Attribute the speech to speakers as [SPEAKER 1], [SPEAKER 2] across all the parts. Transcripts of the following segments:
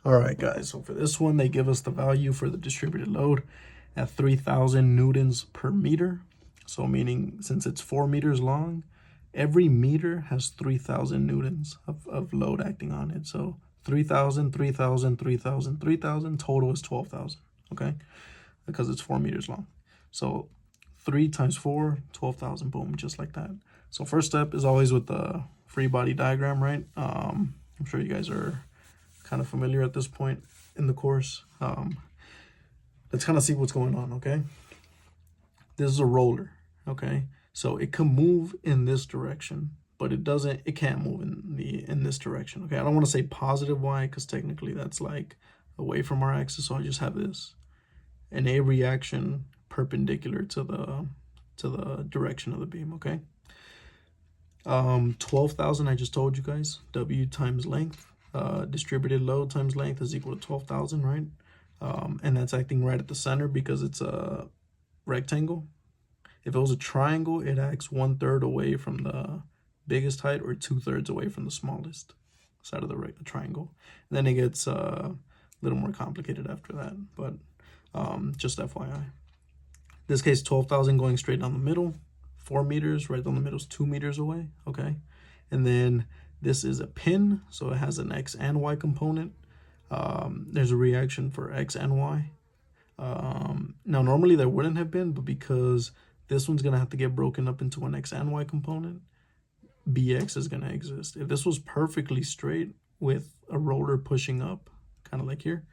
[SPEAKER 1] All right, guys, so for this one, they give us the value for the distributed load at 3,000 newtons per meter. So meaning since it's 4 meters long, every meter has 3,000 newtons of load acting on it. So 3,000, 3,000, 3,000, 3,000, total is 12,000, okay? Because it's 4 meters long. So 3 times 4, 12,000, boom, just like that. So first step is always with the free body diagram, right? I'm sure you guys are kind of familiar at this point in the course. Let's kind of see what's going on, okay? This is a roller, okay? So it can move in this direction, but it can't move in this direction, okay? I don't want to say positive y because technically that's like away from our axis, so I just have this. And a reaction perpendicular to the direction of the beam, okay? 12,000, I just told you guys, W times length. Distributed load times length is equal to 12,000, right? And that's acting right at the center because it's a rectangle. If it was a triangle, it acts 1/3 away from the biggest height or 2/3 away from the smallest side of the triangle. And then it gets a little more complicated after that, but just FYI. In this case, 12,000 going straight down the middle, 4 meters, right down the middle is 2 meters away, okay? And then this is a pin, so it has an X and Y component. There's a reaction for X and Y. Now, normally there wouldn't have been, but because this one's going to have to get broken up into an X and Y component, BX is going to exist. If this was perfectly straight with a roller pushing up, kind of like here,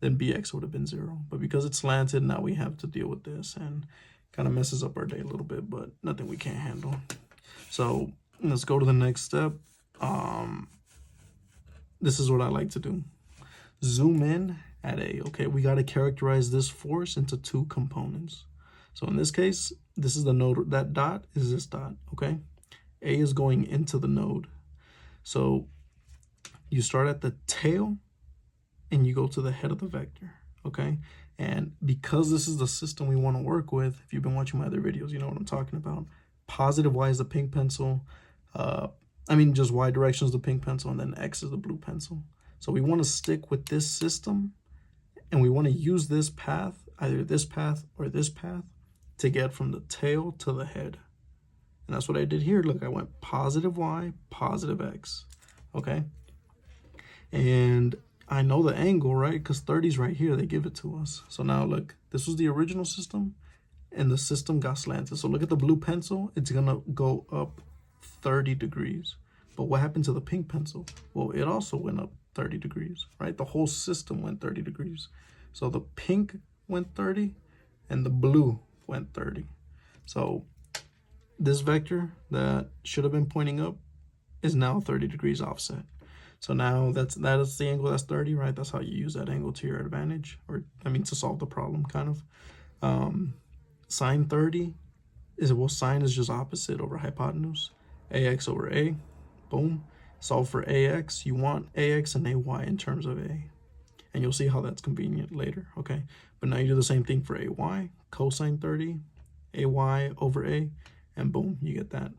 [SPEAKER 1] then BX would have been 0. But because it's slanted, now we have to deal with this, and kind of messes up our day a little bit, but nothing we can't handle. So let's go to the next step. This is what I like to do. Zoom in at A. Okay, we got to characterize this force into 2 components. So in this case, this is the node. That dot is this dot, okay? A is going into the node. So you start at the tail and you go to the head of the vector, okay? And because this is the system we want to work with, if you've been watching my other videos, you know what I'm talking about. Positive Y is the pink pencil. Just Y direction is the pink pencil, and then X is the blue pencil. So we want to stick with this system, and we want to use this path, either this path or this path, to get from the tail to the head. And that's what I did here. Look, I went positive Y, positive X, okay? And I know the angle, right? Because 30 is right here. They give it to us. So now look, this was the original system, and the system got slanted. So look at the blue pencil. It's going to go up 30 degrees. But what happened to the pink pencil? Well, it also went up 30 degrees, right? The whole system went 30 degrees. So the pink went 30 and the blue went 30. So this vector that should have been pointing up is now 30 degrees offset. So now that is the angle that's 30, right? That's how you use that angle to your advantage, or to solve the problem, kind of. Sine 30 sine is just opposite over hypotenuse. AX over A, boom. Solve for AX. You want AX and AY in terms of A. And you'll see how that's convenient later, okay? But now you do the same thing for AY, cosine 30, AY over A, and boom, you get that.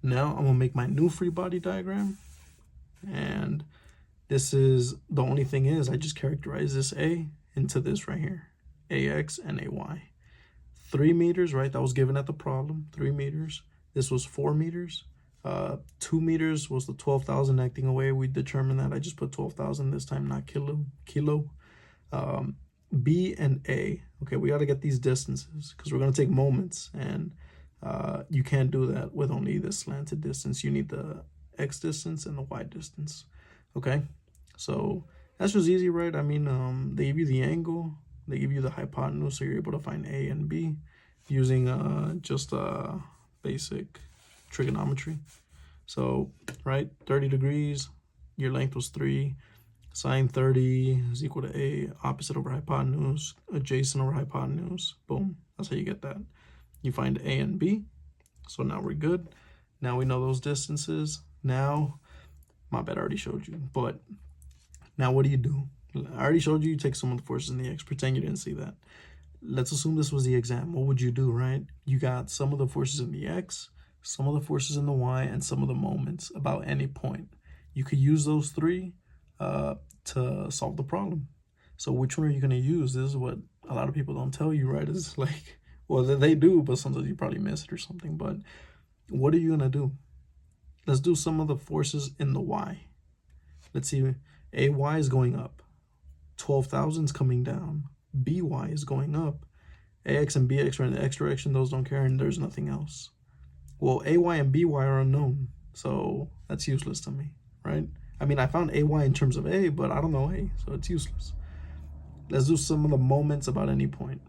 [SPEAKER 1] Now I'm gonna make my new free body diagram. And this is, the only thing is, I just characterize this A into this right here, AX and AY. 3 meters, right? That was given at the problem, 3 meters. This was 4 meters. 2 meters was the 12,000 acting away. We determined that. I just put 12,000 this time, not kilo. B and A. Okay, we got to get these distances because we're going to take moments, and you can't do that with only this slanted distance. You need the X distance and the Y distance. Okay, so that's just easy, right? They give you the angle, they give you the hypotenuse, so you're able to find A and B using just basic trigonometry. So, right, 30 degrees, your length was 3, sine 30 is equal to A, opposite over hypotenuse, adjacent over hypotenuse, boom, that's how you get that. You find A and B, so now we're good. Now we know those distances. Now, my bad, I already showed you, but now what do? I already showed you, you take some of the forces in the X, pretend you didn't see that. Let's assume this was the exam. What would you do, right? You got some of the forces in the X, some of the forces in the Y, and some of the moments about any point. You could use those 3 to solve the problem. So which one are you going to use? This is what a lot of people don't tell you, right? It's like, well, they do, but sometimes you probably miss it or something. But what are you going to do? Let's do some of the forces in the y. Let's see, AY is going up. 12,000 is coming down. BY is going up. AX and BX are in the X direction. Those don't care, and there's nothing else. Well, AY and BY are unknown, so that's useless to me, right? I mean, I found AY in terms of A, but I don't know A, so it's useless. Let's do some of the moments about any point.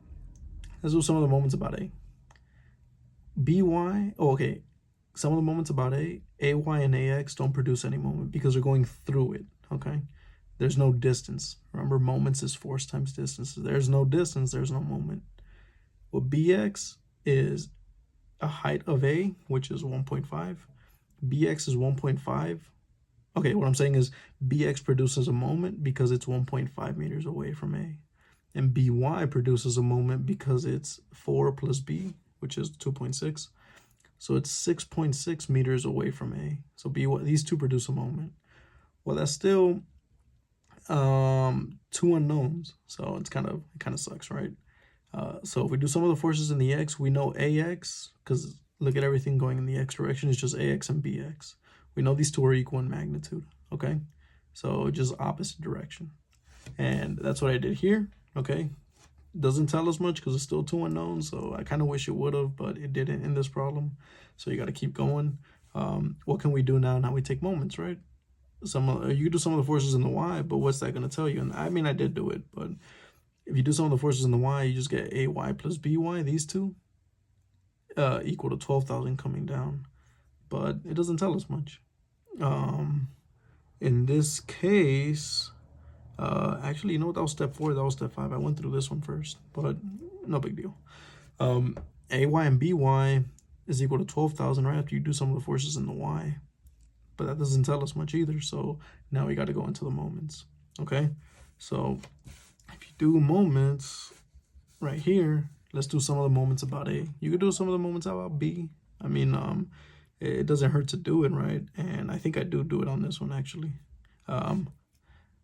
[SPEAKER 1] Let's do some of the moments about A. BY, oh, okay. Some of the moments about A, AY and AX don't produce any moment because they're going through it, okay? There's no distance. Remember, moments is force times distance. There's no distance, there's no moment. Well, BX is a height of A, which is 1.5. BX is 1.5. Okay, what I'm saying is BX produces a moment because it's 1.5 meters away from A. And BY produces a moment because it's 4 plus B, which is 2.6. So it's 6.6 meters away from A. So BY, these two produce a moment. Well, that's still two unknowns. So it kind of sucks, right? So if we do some of the forces in the X, we know AX, because look at everything going in the X direction, it's just AX and BX. We know these two are equal in magnitude, okay? So just opposite direction. And that's what I did here, okay? Doesn't tell us much because it's still two unknowns, so I kind of wish it would have, but it didn't in this problem. So you got to keep going. What can we do now? Now we take moments, right? You can do some of the forces in the Y, but what's that going to tell you? And I mean, I did do it, but if you do some of the forces in the Y, you just get AY plus BY, these two, equal to 12,000 coming down. But it doesn't tell us much. In this case, actually, you know what? That was step 4. That was step 5. I went through this one first, but no big deal. AY and BY is equal to 12,000 right after you do some of the forces in the Y. But that doesn't tell us much either. So now we got to go into the moments. Okay? So if you do moments right here, let's do some of the moments about A. You could do some of the moments about B. I mean, it doesn't hurt to do it, right? And I think I do it on this one, actually. Some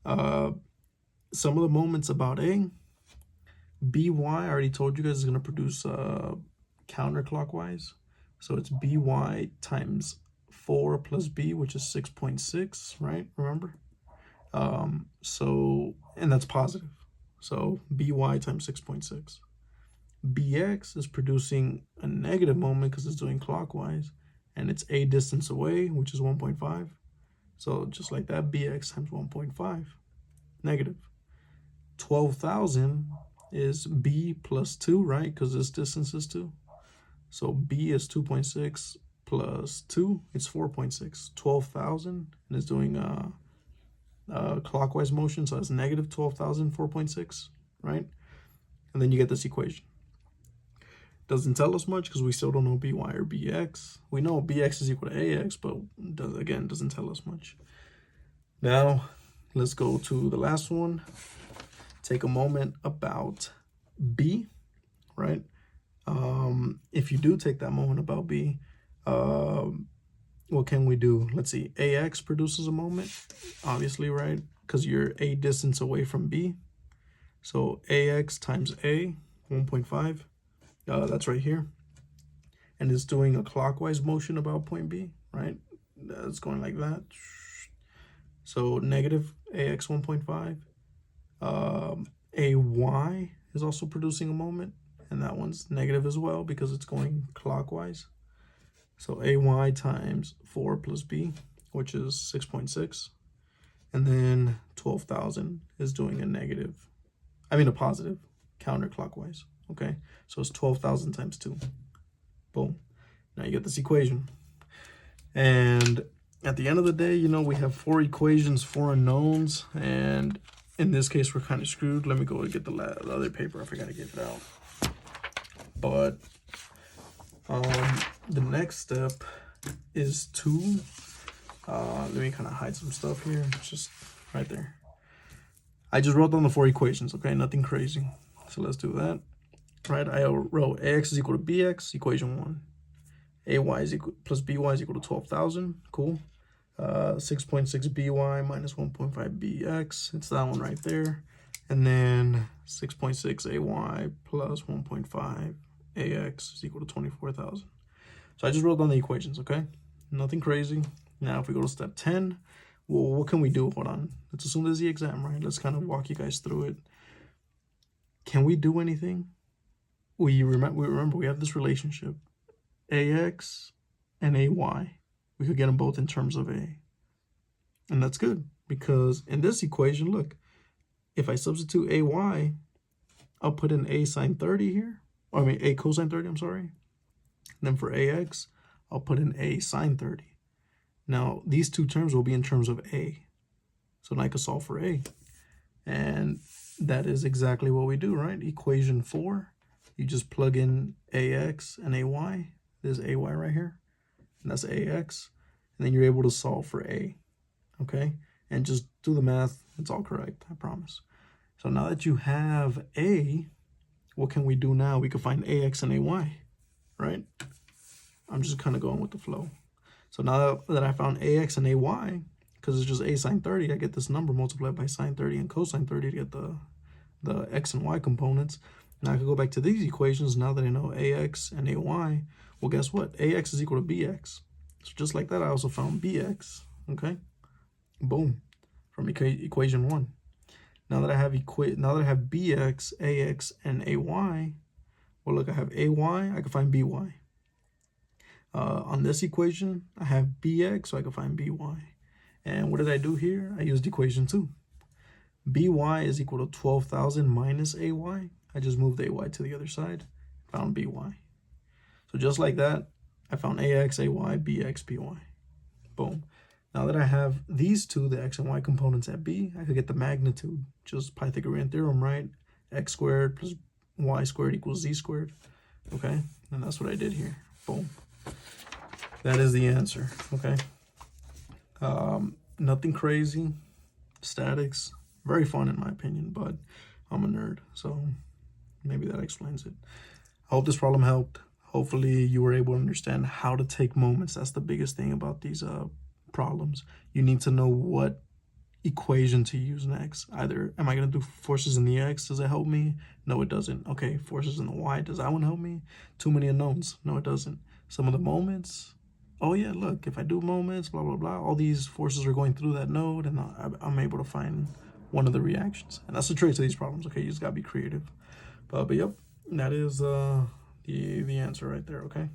[SPEAKER 1] of the moments about A. BY, I already told you guys, is going to produce counterclockwise. So it's BY times 4 plus B, which is 6.6, right? Remember? And that's positive. So BY times 6.6. BX is producing a negative moment because it's doing clockwise, and it's A distance away, which is 1.5. So just like that, BX times 1.5, negative. 12,000 is B plus 2, right? Because this distance is 2. So B is 2.6 plus 2, it's 4.6. 12,000, and it's doing clockwise motion, so it's negative 12,000, 4.6, right? And then you get this equation. Doesn't tell us much because we still don't know BY or BX. We know BX is equal to AX, but again, doesn't tell us much. Now, let's go to the last one. Take a moment about B, right? If you do take that moment about B, what can we do? Let's see. AX produces a moment, obviously, right? Because you're A distance away from B. So AX times A, 1.5. That's right here. And it's doing a clockwise motion about point B, right? It's going like that. So negative AX 1.5. AY is also producing a moment, and that one's negative as well because it's going clockwise. So AY times 4 plus B, which is 6.6. And then 12,000 is doing a positive counterclockwise. Okay, so it's 12,000 times 2. Boom. Now you get this equation. And at the end of the day, you know, we have 4 equations, 4 unknowns, and in this case, we're kind of screwed. Let me go and get the other paper. I forgot to get it out. But the next step is to, let me kind of hide some stuff here. It's just right there. I just wrote down the 4 equations, okay? Nothing crazy. So let's do that. Right, I wrote AX is equal to BX, equation 1. AY is equal plus BY is equal to 12,000. Cool. 6.6 by minus 1.5 bx. It's that one right there. And then 6.6 ay plus 1.5 ax is equal to 24,000. So I just wrote down the equations, okay? Nothing crazy. Now if we go to step 10, well, what can we do? Hold on. Let's assume there's the exam, right? Let's kind of walk you guys through it. Can we do anything? We remember we have this relationship, ax and ay. We could get them both in terms of a. And that's good because in this equation, look, if I substitute ay, I'll put in a sine 30 here. Or I mean, a cosine 30, I'm sorry. And then for ax, I'll put in a sine 30. Now, these two terms will be in terms of a. So now I can solve for a. And that is exactly what we do, right? Equation 4, you just plug in ax and ay. There's ay right here. And that's ax. And then you're able to solve for a. Okay? And just do the math. It's all correct, I promise. So now that you have a, what can we do now? We can find ax and ay, right? I'm just kind of going with the flow. So now that I found ax and ay, because it's just a sine 30, I get this number multiplied by sine 30 and cosine 30 to get the x and y components. Now I can go back to these equations now that I know ax and ay. Well, guess what? Ax is equal to bx. So just like that, I also found bx, okay? Boom, from equation 1. Now that I have bx, ax, and ay, well, look, I have ay, I can find by. On this equation, I have bx, so I can find by. And what did I do here? I used equation 2. by is equal to 12,000 minus ay. I just moved ay to the other side, found by. So just like that, I found ax, ay, bx, by. Boom. Now that I have these two, the x and y components at b, I could get the magnitude. Just Pythagorean theorem, right? X squared plus y squared equals z squared. Okay? And that's what I did here. Boom. That is the answer. Okay? Nothing crazy. Statics. Very fun in my opinion, but I'm a nerd. So maybe that explains it. I hope this problem helped. Hopefully you were able to understand how to take moments. That's the biggest thing about these problems. You need to know what equation to use next. Either am I going to do forces in the x? Does it help me? No, it doesn't. Okay, forces in the y. Does that one help me? Too many unknowns. No, it doesn't. Some of the moments. Oh yeah, look, if I do moments, blah, blah, blah, all these forces are going through that node and I'm able to find one of the reactions. And that's the trick to these problems. Okay, you just got to be creative. But yep, that is the answer right there, okay?